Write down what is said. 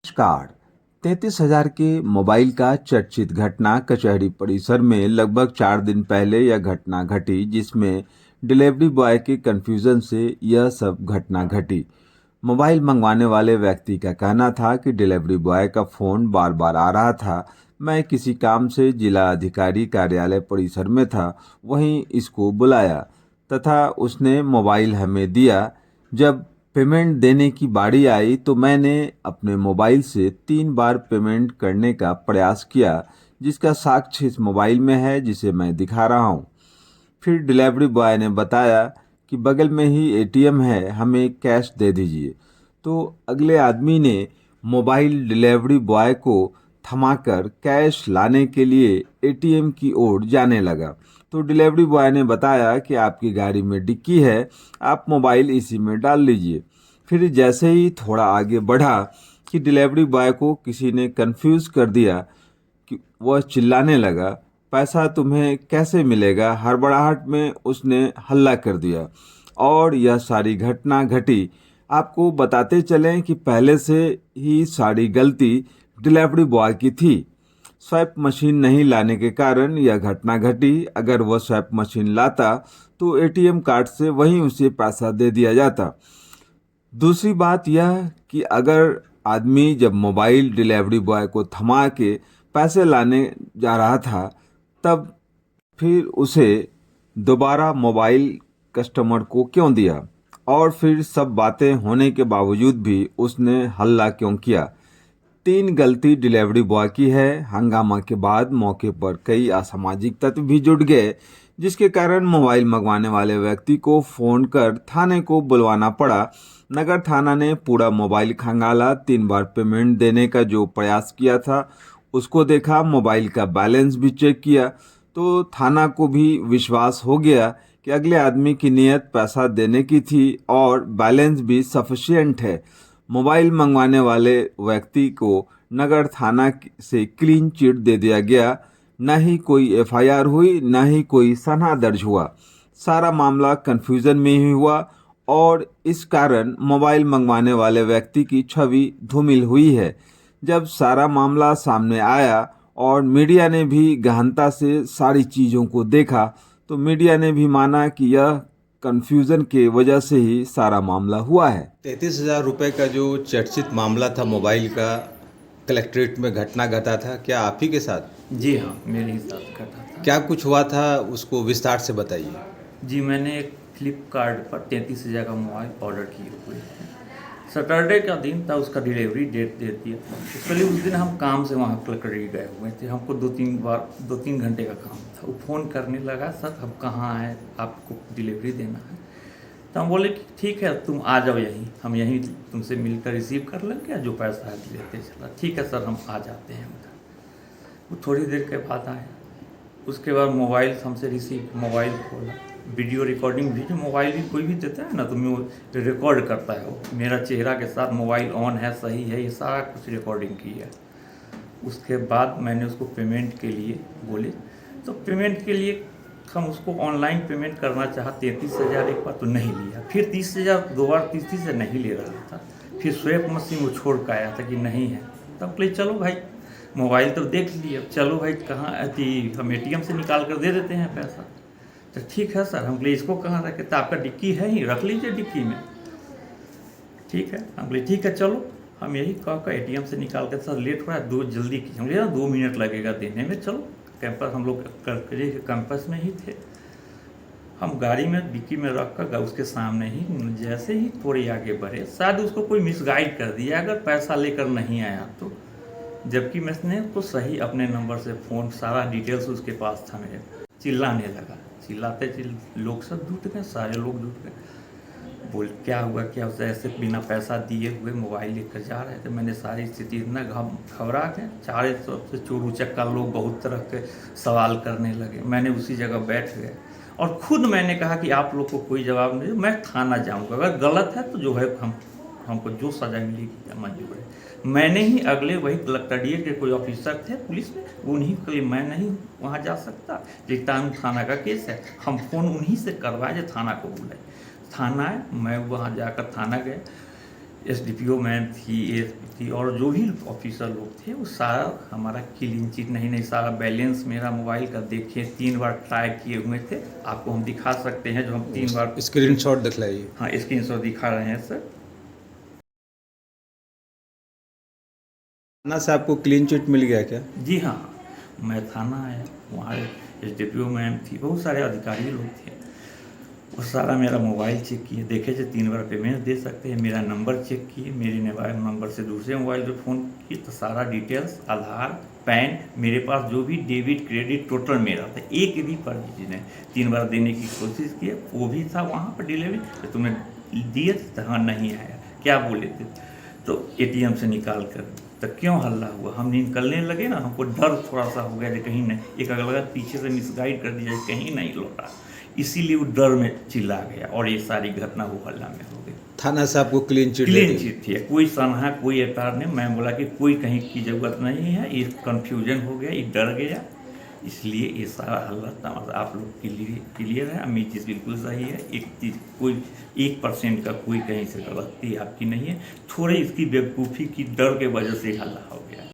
नमस्कार। 33,000 के मोबाइल का चर्चित घटना कचहरी परिसर में लगभग 4 दिन पहले यह घटना घटी, जिसमें डिलीवरी बॉय के कंफ्यूजन से यह सब घटना घटी। मोबाइल मंगवाने वाले व्यक्ति का कहना था कि डिलीवरी बॉय का फोन बार बार आ रहा था। मैं किसी काम से जिला अधिकारी कार्यालय परिसर में था, वहीं इसको बुलाया तथा उसने मोबाइल हमें दिया। जब पेमेंट देने की बारी आई तो मैंने अपने मोबाइल से 3 बार पेमेंट करने का प्रयास किया, जिसका साक्ष्य इस मोबाइल में है, जिसे मैं दिखा रहा हूँ। फिर डिलीवरी बॉय ने बताया कि बगल में ही एटीएम है, हमें कैश दे दीजिए। तो अगले आदमी ने मोबाइल डिलीवरी बॉय को थमाकर कैश लाने के लिए एटीएम की ओर जाने लगा। तो डिलीवरी बॉय ने बताया कि आपकी गाड़ी में डिक्की है, आप मोबाइल इसी में डाल लीजिए। फिर जैसे ही थोड़ा आगे बढ़ा कि डिलीवरी बॉय को किसी ने कंफ्यूज कर दिया कि वह चिल्लाने लगा, पैसा तुम्हें कैसे मिलेगा। हड़बड़ाहट में उसने हल्ला कर दिया और यह सारी घटना घटी। आपको बताते चलें कि पहले से ही सारी गलती डिलीवरी बॉय की थी। स्वैप मशीन नहीं लाने के कारण यह घटना घटी। अगर वह स्वैप मशीन लाता तो एटीएम कार्ड से वहीं उसे पैसा दे दिया जाता। दूसरी बात यह कि अगर आदमी जब मोबाइल डिलीवरी बॉय को थमा के पैसे लाने जा रहा था, तब फिर उसे दोबारा मोबाइल कस्टमर को क्यों दिया, और फिर सब बातें होने के बावजूद भी उसने हल्ला क्यों किया। 3 गलती डिलीवरी बॉय की है। हंगामा के बाद मौके पर कई असामाजिक तत्व भी जुट गए, जिसके कारण मोबाइल मंगवाने वाले व्यक्ति को फोन कर थाने को बुलवाना पड़ा। नगर थाना ने पूरा मोबाइल खंगाला, 3 बार पेमेंट देने का जो प्रयास किया था उसको देखा, मोबाइल का बैलेंस भी चेक किया। तो थाना को भी विश्वास हो गया कि अगले आदमी की नीयत पैसा देने की थी और बैलेंस भी सफिशिएंट है। मोबाइल मंगवाने वाले व्यक्ति को नगर थाना से क्लीन चिट दे दिया गया। न ही कोई एफआईआर हुई, न ही कोई सनहा दर्ज हुआ। सारा मामला कन्फ्यूजन में ही हुआ और इस कारण मोबाइल मंगवाने वाले व्यक्ति की छवि धूमिल हुई है। जब सारा मामला सामने आया और मीडिया ने भी गहनता से सारी चीज़ों को देखा, तो मीडिया ने भी माना कि यह कन्फ्यूज़न के वजह से ही सारा मामला हुआ है। 33,000 रुपये का जो चर्चित मामला था मोबाइल का, कलेक्ट्रेट में घटना घटा था, क्या आप ही के साथ? जी हाँ, मेरे ही साथ घटा था। क्या कुछ हुआ था, उसको विस्तार से बताइए। जी, मैंने एक फ्लिपकार्ट पर 33,000 का मोबाइल ऑर्डर किए हुए थे। सैटरडे का दिन था, उसका डिलीवरी डेट दे दिया। उसके लिए उस दिन हम काम से वहाँ कलेक्ट्रेट गए हुए थे। हमको 2-3 घंटे का काम था। वो फ़ोन करने लगा, सर हम कहाँ हैं, आपको डिलीवरी देना है। तो हम बोले कि ठीक है, तुम आ जाओ यहीं, हम यहीं तुमसे मिलकर रिसीव कर लेंगे, जो पैसा है लेते चला। ठीक है सर, हम आ जाते हैं उधर। वो थोड़ी देर के बाद आए। उसके बाद मोबाइल हमसे मोबाइल खोला, वीडियो रिकॉर्डिंग भी, जो मोबाइल भी कोई भी देता है ना तो मैं रिकॉर्ड करता है वो मेरा चेहरा के साथ, मोबाइल ऑन है, सही है, ये सारा कुछ रिकॉर्डिंग की है। उसके बाद मैंने उसको पेमेंट के लिए बोले, तो पेमेंट के लिए हम उसको ऑनलाइन पेमेंट करना चाहा। 33,000 एक बार तो नहीं लिया, फिर 30,000 दो बार 30 से नहीं ले रहा था। फिर स्वैप मशीन वो छोड़ के आया था कि नहीं है। तब बोले चलो भाई, मोबाइल तो देख लिया, चलो भाई कहाँ अति हम एटीएम से निकाल कर दे देते हैं पैसा। तो ठीक है सर, हम बोले इसको कहाँ रखे, तो आपका डिक्की है ही, रख लीजिए डिक्की में। ठीक है, हम बोले ठीक है चलो, हम यही कह कर एटीएम से निकाल कर, सर लेट हो रहा है, जल्दी कीजिए। हम बोले 2 मिनट लगेगा देने में, चलो। कैंपस हम लोग करके कैंपस में ही थे। हम गाड़ी में डिक्की में रख कर उसके सामने ही, जैसे ही थोड़ी आगे बढ़े, शायद उसको कोई मिसगाइड कर दिया अगर पैसा लेकर नहीं आया तो। जबकि मैंने उसको सही अपने नंबर से फ़ोन, सारा डिटेल्स उसके पास था मेरे। चिल्लाने लगा, लोग सब जुट गए, सारे लोग जुट गए। बोल क्या हुआ, क्या उससे ऐसे बिना पैसा दिए हुए मोबाइल लेकर जा रहे थे। मैंने सारी स्थिति इतना घबरा गए, चारे तरफ से चोरू चक्का लोग बहुत तरह के सवाल करने लगे। मैंने उसी जगह बैठ गए और खुद मैंने कहा कि आप लोग को कोई जवाब नहीं, मैं थाना जाऊँगा, अगर गलत है तो जो है हमको जो सज़ा मिलेगी मंजूर है। मैंने ही अगले वही कलेक्ट्रेट के कोई ऑफिसर थे पुलिस में, उन्हीं के लिए मैं नहीं वहाँ जा सकता, जितना थाना का केस है। हम फ़ोन उन्हीं से करवाए जो थाना को बुलाए। थाना है, मैं वहाँ जाकर थाना गए। एसडीपीओ मैम थी, एएसपी थी, और जो भी ऑफिसर लोग थे वो सारा हमारा क्लीन चिट नहीं सारा बैलेंस मेरा मोबाइल का देखे 3 बार ट्राई किए हुए थे। आपको हम दिखा सकते हैं जो हम 3 बार स्क्रीनशॉट दिखलाइए। हाँ स्क्रीनशॉट दिखा रहे हैं सर। थाना से आपको क्लीन चिट मिल गया क्या? जी हाँ, मैं थाना आया, वहाँ एसडीपीओ मैम थी, बहुत सारे अधिकारी लोग थे, वो सारा मेरा मोबाइल चेक किए, देखे थे 3 बार पेमेंट दे सकते हैं, मेरा नंबर चेक किए, मेरे मोबाइल नंबर से दूसरे मोबाइल पे फ़ोन किए तो सारा डिटेल्स, आधार, पैन, मेरे पास जो भी डेबिट क्रेडिट टोटल मेरा था, एक भी फर्जी ने 3 बार देने की कोशिश की, वो भी था वहाँ पर डिलीवरी, तो तुमने दिए थे? हाँ नहीं आया। क्या बोले थे? तो एटीएम से निकाल कर। तो क्यों हल्ला हुआ? हम निकलने लगे ना, हमको डर थोड़ा सा हो गया कि कहीं नहीं, एक अगला पीछे से मिसगाइड कर दिया, कहीं नहीं लौटा, इसीलिए वो डर में चिल्ला गया और ये सारी घटना वो हल्ला में हो गई। थाना से आपको clean chit they clean the? Chit थी, कोई सनहा कोई एतार नहीं। मैं बोला कि कोई कहीं की ज़रूरत नहीं है, ये कन्फ्यूजन हो गया, ये डर गया, इसलिए ये सारा हल्ला तमाशा आप लोग के लिए क्लियर है। मेरी चीज़ बिल्कुल सही है, एक चीज़ कोई 1% का कोई कहीं से गलती आपकी नहीं है, थोड़ी इसकी बेवकूफ़ी की डर के वजह से हल्ला हो गया।